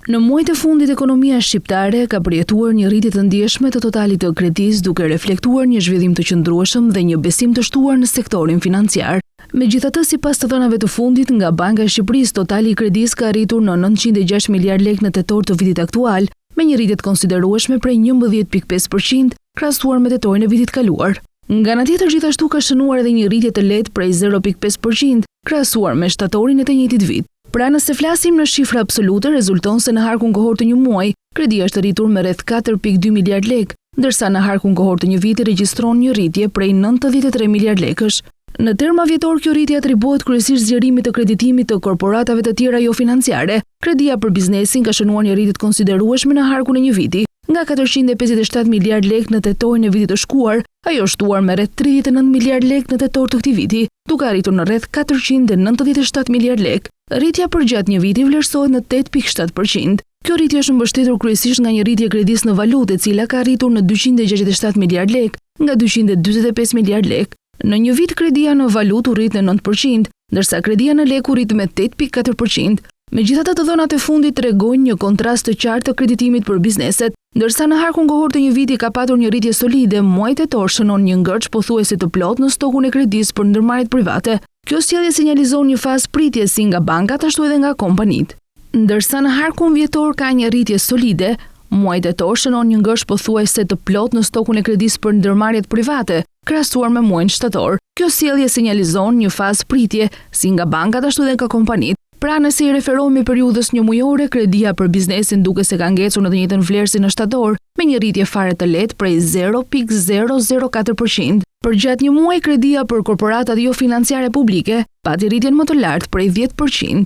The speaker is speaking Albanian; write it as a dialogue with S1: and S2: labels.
S1: Në muajt e fundit ekonomia shqiptare ka përjetuar një rritje të ndjeshme të totalit të kredisë, duke reflektuar një zhvillim të qëndrueshëm dhe një besim të shtuar në sektorin financiar. Megjithatë, sipas të dhënave të fundit nga Banka e Shqipërisë, totali i kredisë ka arritur në 906 miliard lekë në tetor të vitit aktual, me një rritje të konsiderueshme prej 11.5% krahasuar me tetorin e vitit kaluar. Nga ana tjetër, gjithashtu ka shënuar edhe një rritje të lehtë prej 0.5% krahasuar me shtatorin e të njëjtit vit. Pra nëse flasim në shifra absolute, rezulton se në harkun kohor të një muaji, kredia është rritur me rreth 4.2 miliard lekë, ndërsa në harkun kohor të një viti regjistron një rritje prej 93 miliard lekësh. Në terma vjetor, kjo rritje atribuohet kryesisht zgjerimit të kreditimit të korporatave të tjera jo financiare. Kredia për biznesin ka shënuar një rritje të konsiderueshme në harkun e një viti, nga 457 miliard lekë në tetorin e vitit të shkuar, ajo shtuar me rreth 39 miliard lekë në tetor të këtij viti, duke arritur në rreth 497 miliard lekë. Rritja për gjatë një viti vlerësohet në 8.7%. Kjo rritje është mbështetur kryesisht nga një rritje kredisë në valutë, e cila ka arritur në 267 miliard lekë nga 245 miliard lekë. Në një vit kredia në valutë u rrit në 9%, ndërsa kredia në lekë u rrit me 8.4%. Megjithatë, të dhënat e fundit tregojnë një kontrast të qartë të kreditimit për bizneset. Ndërsa në harkun kohor të një viti ka patur një rritje solide, muaji tetor shënon një ngërç pothuajse të plot në stokun e kredisë për ndërmarrjet private. Kjo sjellje sinjalizon një fazë pritje si nga bankat ashtu edhe nga kompanitë. Ndërsa në harkun vjetor ka një rritje solide, muaji tetor shënon një ngërç pothuajse të plot në stokun e kredisë për ndërmarrjet private, krahasuar me muajin shtator. Kjo sjellje sinjalizon një fazë pritje si nga bankat ashtu edhe nga kompanitë. Pra nëse i referohemi periudhës një mujore, kredia për biznesin duke se ka ngecur në të njëjtën vlerë si në shtator, me një rritje fare të lehtë prej 0.004%. Për gjatë një muaji, kredia për korporatat jo financiare publike pati rritjen më të lartë prej 10%.